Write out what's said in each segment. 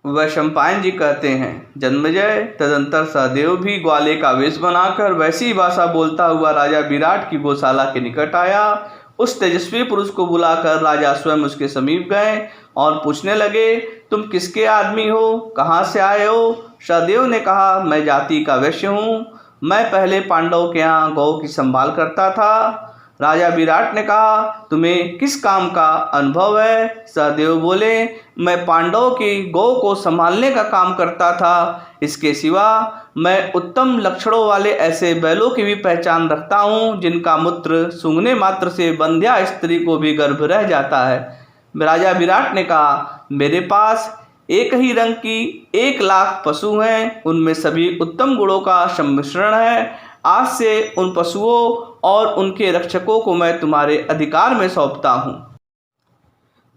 वैशंपायन जी कहते हैं, जन्मेजय तदंतर सहदेव भी ग्वाले का वेश बनाकर वैसी ही भाषा बोलता हुआ राजा विराट की गौशाला के निकट आया। उस तेजस्वी पुरुष को बुलाकर राजा स्वयं उसके समीप गए और पूछने लगे, तुम किसके आदमी हो, कहाँ से आए हो? सहदेव ने कहा, मैं जाति का वैश्य हूँ। मैं पहले पांडव के यहाँ गौ की संभाल करता था। राजा विराट ने कहा, तुम्हें किस काम का अनुभव है? सहदेव बोले, मैं पांडवों की गौ को संभालने का काम करता था। इसके सिवा मैं उत्तम लक्षणों वाले ऐसे बैलों की भी पहचान रखता हूँ जिनका मूत्र सूंघने मात्र से बंध्या स्त्री को भी गर्भ रह जाता है। राजा विराट ने कहा, मेरे पास एक ही रंग की 1,00,000 पशु हैं, उनमें सभी उत्तम गुणों का सम्मिश्रण है। आज से उन पशुओं और उनके रक्षकों को मैं तुम्हारे अधिकार में सौंपता हूँ।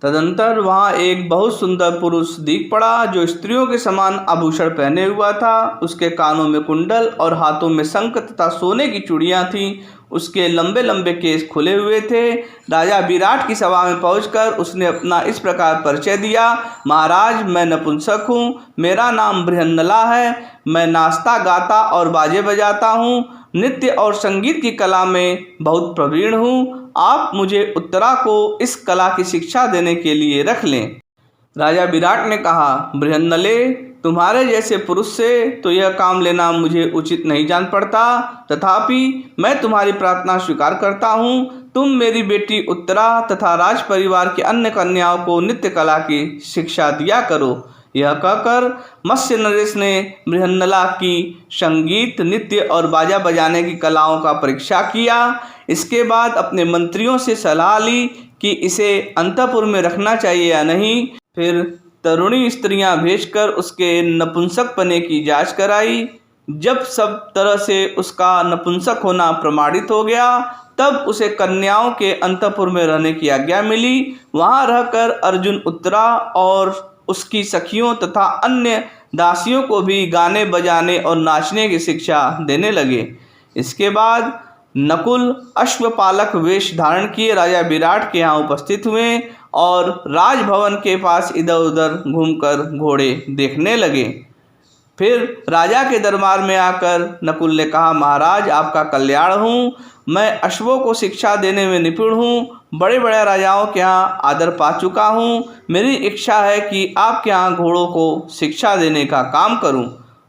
तदंतर वहाँ एक बहुत सुंदर पुरुष दिख पड़ा जो स्त्रियों के समान आभूषण पहने हुआ था। उसके कानों में कुंडल और हाथों में शंख तथा सोने की चूड़ियाँ थीं। उसके लंबे लंबे केस खुले हुए थे। राजा विराट की सभा में पहुंचकर उसने अपना इस प्रकार परिचय दिया, महाराज, मैं नपुंसक हूँ, मेरा नाम बृहन्नला है। मैं नाचता गाता और बाजे बजाता हूँ, नृत्य और संगीत की कला में बहुत प्रवीण हूँ। आप मुझे उत्तरा को इस कला की शिक्षा देने के लिए रख लें। राजा विराट ने कहा, बृहन्नले, तुम्हारे जैसे पुरुष से तो यह काम लेना मुझे उचित नहीं जान पड़ता, तथापि मैं तुम्हारी प्रार्थना स्वीकार करता हूँ। तुम मेरी बेटी उत्तरा तथा राज परिवार की अन्य कन्याओं को नृत्य कला की शिक्षा दिया करो। यह कहकर मत्स्य नरेश ने बृहन्नला की संगीत, नृत्य और बाजा बजाने की कलाओं का परीक्षा किया। इसके बाद अपने मंत्रियों से सलाह ली कि इसे अंतःपुर में रखना चाहिए या नहीं। फिर तरुणी स्त्रियां भेजकर उसके नपुंसकपने की जांच कराई। जब सब तरह से उसका नपुंसक होना प्रमाणित हो गया, तब उसे कन्याओं के अंतःपुर में रहने की आज्ञा मिली। वहां रहकर अर्जुन उत्तरा और उसकी सखियों तथा अन्य दासियों को भी गाने बजाने और नाचने की शिक्षा देने लगे। इसके बाद नकुल अश्वपालक वेश धारण किए राजा विराट के यहाँ उपस्थित हुए और राजभवन के पास इधर उधर घूमकर घोड़े देखने लगे। फिर राजा के दरबार में आकर नकुल ने कहा, महाराज, आपका कल्याण हूँ। मैं अश्वों को शिक्षा देने में निपुण हूँ, बड़े बड़े राजाओं के यहाँ आदर पा चुका हूँ। मेरी इच्छा है कि आपके यहाँ घोड़ों को शिक्षा देने का काम करूँ।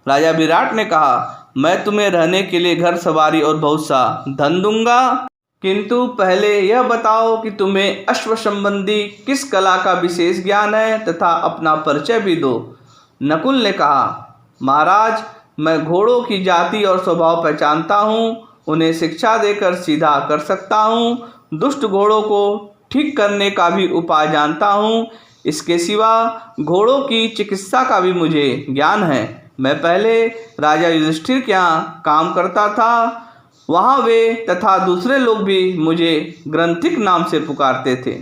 राजा विराट ने कहा, मैं तुम्हें रहने के लिए घर, सवारी और बहुत सा धन दूंगा, किंतु पहले यह बताओ कि तुम्हें अश्व संबंधी किस कला का विशेष ज्ञान है तथा अपना परिचय भी दो। नकुल ने कहा, महाराज, मैं घोड़ों की जाति और स्वभाव पहचानता हूँ, उन्हें शिक्षा देकर सीधा कर सकता हूँ। दुष्ट घोड़ों को ठीक करने का भी उपाय जानता हूँ। इसके सिवा घोड़ों की चिकित्सा का भी मुझे ज्ञान है। मैं पहले राजा युधिष्ठिर के यहाँ काम करता था, वहाँ वे तथा दूसरे लोग भी मुझे ग्रंथिक नाम से पुकारते थे।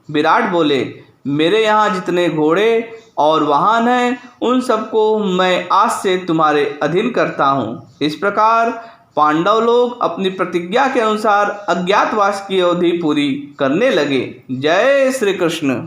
विराट बोले, मेरे यहाँ जितने घोड़े और वाहन हैं, उन सबको मैं आज से तुम्हारे अधीन करता हूँ। इस प्रकार पांडव लोग अपनी प्रतिज्ञा के अनुसार अज्ञातवास की अवधि पूरी करने लगे। जय श्री कृष्ण।